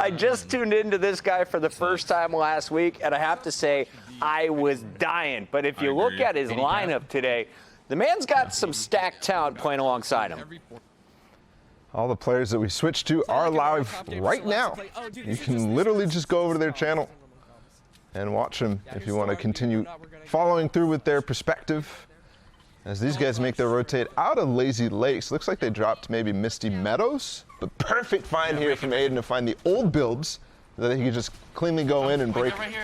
I just tuned into this guy for the first time last week, and I have to say, I was dying. But if you look at his lineup today, the man's got some stacked talent playing alongside him. All the players that we switched to are live right now. You can literally just go over to their channel and watch them if you want to continue following through with their perspective. As these guys make their rotate out of Lazy Lakes. Looks like they dropped maybe Misty Meadows. The perfect find here from Aiden to find the old builds so that he could just cleanly go in and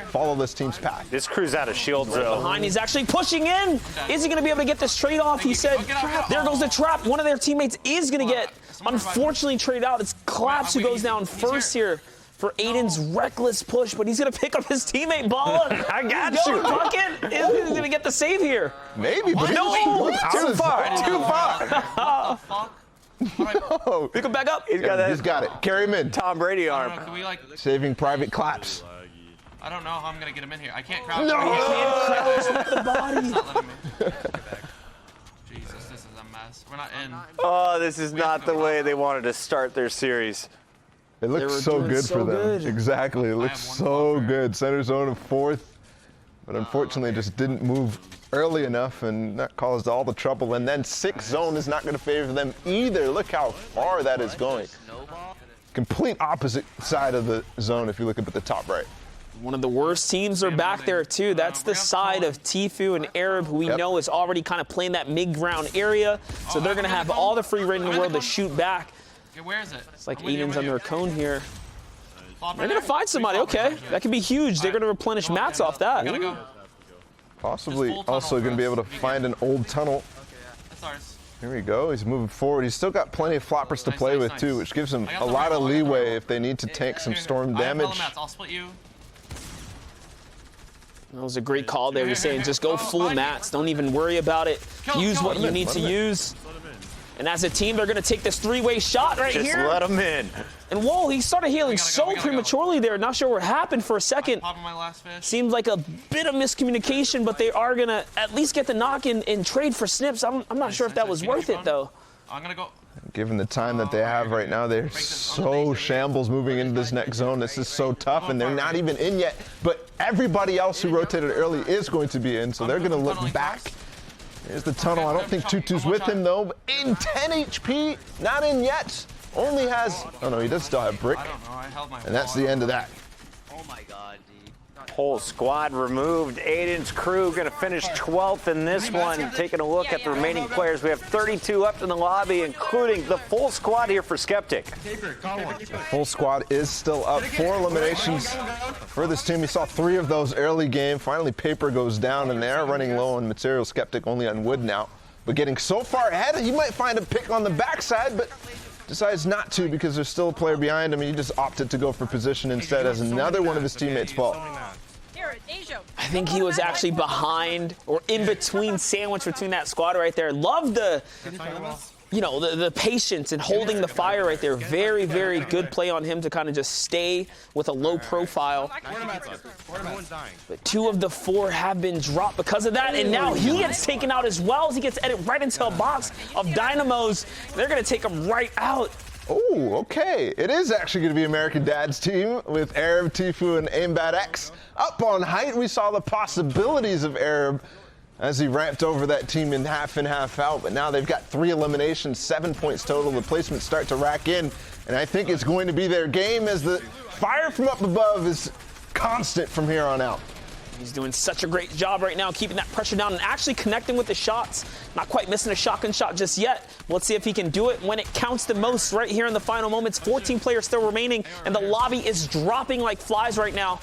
follow this team's path. This crew's out of shield zone. Behind, he's actually pushing in. Is he going to be able to get this trade off? He said, there goes the trap. One of their teammates is going to get, unfortunately, trade out. It's Collapse who goes down first here for Aiden's reckless push, but he's going to pick up his teemmate, Balla. I got you. Bucket is going to get the save here. Maybe, but no, too far. No. Pick him back up. He's got it. Carry him in. Tom Brady arm. Can we, like, saving Private Collapse. I don't know how I'm going to get him in here. I can't crouch. No! I can't crouch with the body. It's not letting me. Jesus, this is a mess. We're not in. Oh, this is not the way they wanted to start their series. It looks so good for them. Exactly. It looks so good. Center zone of fourth, but unfortunately just didn't move early enough, and that caused all the trouble. And then sixth zone is not going to favor them either. Look how far that is going. Complete opposite side of the zone if you look up at the top right. One of the worst teams are back there, too. That's the side of Tfue and Arab, who we know is already kind of playing that mid-ground area. So they're going to have all the free reign in the world to shoot back. Where is it? It's like Aiden's under a cone here. They're going to find somebody. Okay, that could be huge. They're going to replenish mats off that. Possibly also going to be able to find an old tunnel. Here we go. He's moving forward. He's still got plenty of floppers to play with, too, which gives him a lot of leeway if they need to tank some storm damage. I'll split you. That was a great call there. You're saying just go full mats. Don't even worry about it. Use what you need to use. And as a team, they're going to take this three-way shot right here. Just let him in. And whoa, he started healing so prematurely there. Not sure what happened for a second. Seemed like a bit of miscommunication, but they are going to at least get the knock and trade for snips. I'm not sure if that was worth it, though. I'm going to go. Given the time that they have right now, they're so shambles moving into this next zone. This is so tough, and they're not even in yet. But everybody else who rotated early is going to be in, so they're going to look back. Here's the tunnel. I don't think Tutu's with him, though. But in 10 HP, not in yet. Only has, oh no, he does still have brick. And that's the end of that. Oh my God, dude. Whole squad removed. Aiden's crew going to finish 12th in this one. Taking a look at the remaining players, we have 32 left in the lobby, including the full squad here for Skeptic. The full squad is still up. 4 eliminations for this team. We saw 3 of those early game. Finally, Paper goes down, and they are running low on material. Skeptic only on wood now. But getting so far ahead, he might find a pick on the backside, but decides not to because there's still a player behind him. He just opted to go for position instead as another one of his teammates fall. I think he was actually behind or in between, sandwiched between that squad right there. Love the, you know, the patience and holding the fire right there. Very, very good play on him to kind of just stay with a low profile. But 2 of the 4 have been dropped because of that, and now he gets taken out as well as he gets edited right into a box of Dynamos. They're going to take him right out. Oh, okay. It is actually going to be American Dad's team with Arab, Tfue, and Aimbad X. Up on height, we saw the possibilities of Arab as he ramped over that team in half and half out. But now they've got 3 eliminations, 7 points total. The placements start to rack in. And I think it's going to be their game as the fire from up above is constant from here on out. He's doing such a great job right now, keeping that pressure down and actually connecting with the shots. Not quite missing a shotgun shot just yet. Let's see if he can do it when it counts the most right here in the final moments. 14 players still remaining, and the lobby is dropping like flies right now.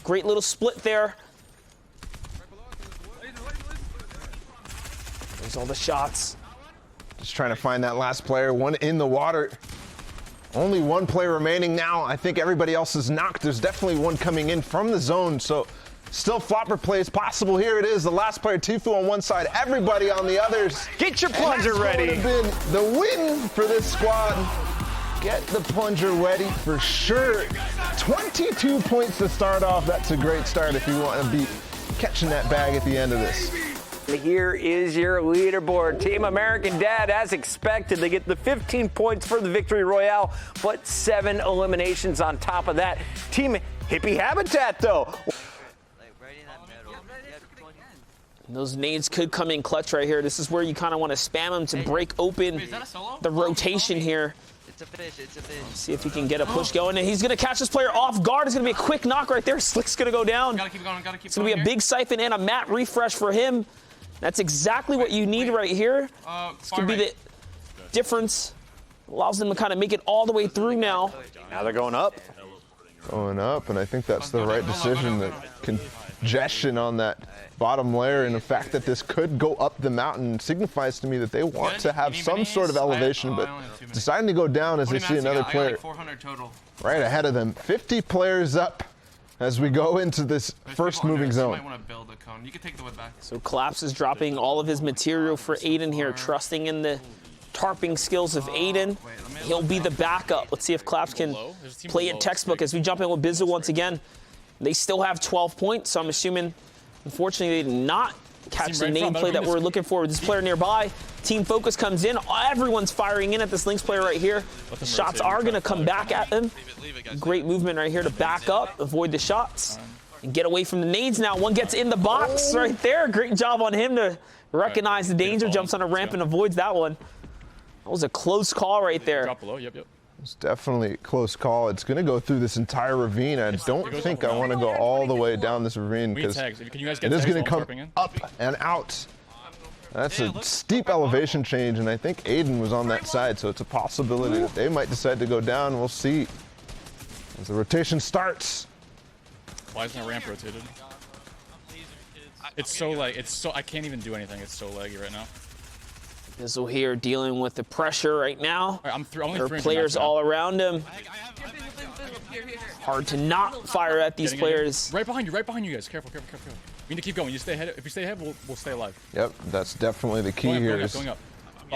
Great little split there. There's all the shots. Just trying to find that last player. 1 in the water. Only 1 player remaining now. I think everybody else is knocked. There's definitely 1 coming in from the zone, so still flopper plays possible. Here it is, the last player, Tfue on one side, everybody on the others. Get your plunger ready. That would have been the win for this squad. Get the plunger ready for sure. 22 points to start off. That's a great start if you want to be catching that bag at the end of this. Here is your leaderboard. Team American Dad, as expected, they get the 15 points for the victory royale, but 7 eliminations on top of that. Team Hippie Habitat, though. Those nades could come in clutch right here. This is where you kind of want to spam them to break open the rotation here. It's a fish, it's a fish. See if he can get a push going, and he's going to catch this player off guard. It's going to be a quick knock right there. Slick's going to go down. Gotta keep going, gotta keep It's going to be a big siphon and a mat refresh for him. That's exactly what you need right here. It's going to be the difference. Allows them to kind of make it all the way through now. Now they're going up. Going up, and I think that's the right decision. The congestion on that bottom layer and the fact that this could go up the mountain signifies to me that they want to have some sort of elevation, but deciding to go down as they see another player right ahead of them. 50 players up as we go into this first moving zone. You can take the wood back. So Collapse is dropping all of his material for Aiden here, trusting in the tarping skills of Aiden. He'll be the backup. Let's see if Collapse can play it textbook as we jump in with Bizzle once again. They still have 12 points, so I'm assuming, unfortunately, they did not catch the nameplate that we're looking for with this player nearby. Team Focus comes in. Everyone's firing in at this Lynx player right here. The shots are going to come back at them. Great movement right here to back up, avoid the shots, and get away from the nades now. One gets in the box right there. Great job on him to recognize the danger, jumps on a ramp and avoids that one. That was a close call right there. Drop below, yep. It's definitely a close call. It's going to go through this entire ravine. I don't think I want to go all the way down this ravine because it is going to come up and out. That's a steep elevation change, and I think Aiden was on that side, so it's a possibility that they might decide to go down. We'll see as the rotation starts. Why isn't the ramp rotated? It's so I can't even do anything. It's so laggy right now. Bizzle here dealing with the pressure right now. Right, there are players all around him. Hard to not fire at these players. Right behind you guys. Careful. We need to keep going. You stay ahead. If you stay ahead, we'll stay alive. Yep, that's definitely the key here. Going up.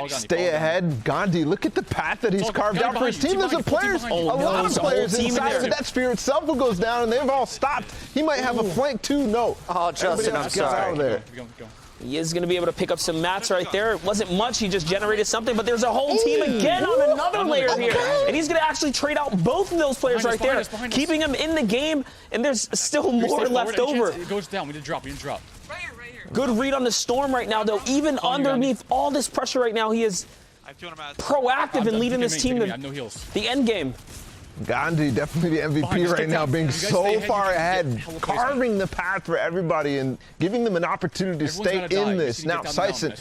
Stay ahead. Gandhi, look at the path that he's carved out for his team. There's a lot of players inside of that sphere itself who goes down, and they've all stopped. He might have a flank too. No. Oh, Justin, I'm sorry. Out of there. He is going to be able to pick up some mats right there. It wasn't much. He just generated something, but there's a whole team again on another layer here. And he's going to actually trade out both of those players right there, keeping them in the game, and there's still more left over. It goes down. We need to drop. Right here. Good read on the Storm right now, though. Even underneath all this pressure right now, he is proactive in leading this team to the end game. Gandhi, definitely the MVP right now, being so far ahead, carving the path for everybody and giving them an opportunity to stay in this. Now, Sison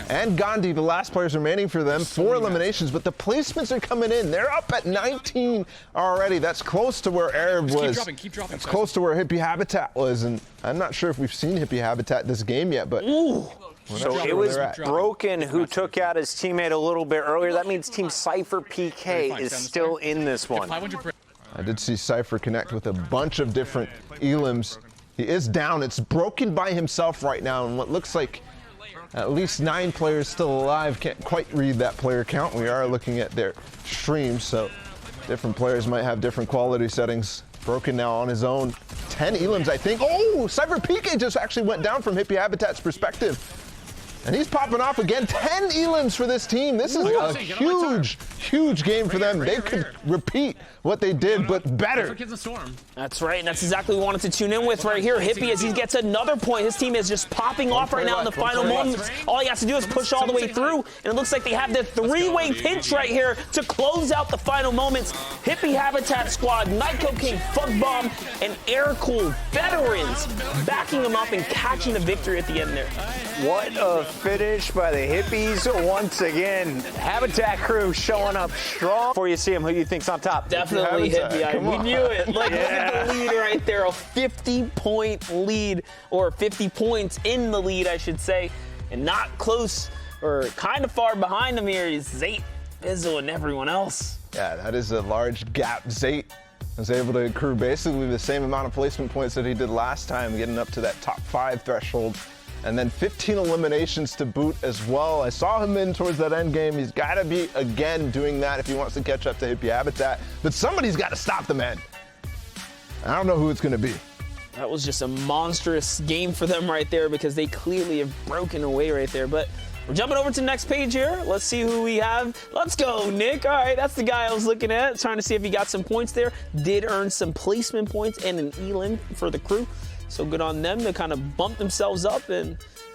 and Gandhi, the last players remaining for them, 4 eliminations, but the placements are coming in. They're up at 19 already. That's close to where Arab was. Keep dropping. That's close to where Hippie Habitat was, and I'm not sure if we've seen Hippie Habitat this game yet, but... So it was Broken who took out his teammate a little bit earlier. That means Team Cypher PK is still in this one. I did see Cypher connect with a bunch of different elims. He is down. It's Broken by himself right now, and what looks like at least 9 players still alive. Can't quite read that player count. We are looking at their streams, so different players might have different quality settings. Broken now on his own. 10 elims, I think. Oh, Cypher PK just actually went down from Hippie Habitat's perspective. And he's popping off again. 10 elims for this team. This is a huge game for them. They could repeat what they did, but better. That's right, and that's exactly what we wanted to tune in with right here. Hippie, as he gets another point, his team is just popping off right now in the final moments. All he has to do is push all the way through, and it looks like they have the 3-way pinch right here to close out the final moments. Hippie Habitat Squad, Nyko King, Fug Bomb, and Air Cool veterans backing them up and catching the victory at the end there. What a finish by the Hippies once again. Habitat crew showing up strong. Before you see him, who do you think's on top? Definitely Hippie. We knew it. Like, look at the lead right there. A 50-point lead, or 50 points in the lead, I should say. And not close, or kind of far behind him here is Zate, Bizzle, and everyone else. Yeah, that is a large gap. Zate was able to accrue basically the same amount of placement points that he did last time, getting up to that top 5 threshold. And then 15 eliminations to boot as well. I saw him in towards that end game. He's got to be, again, doing that if he wants to catch up to Hippie Habitat. But somebody's got to stop the man. I don't know who it's going to be. That was just a monstrous game for them right there because they clearly have broken away right there. But we're jumping over to the next page here. Let's see who we have. Let's go, Nick. All right, that's the guy I was looking at, trying to see if he got some points there. Did earn some placement points and an elim for the crew. So good on them to kind of bump themselves up and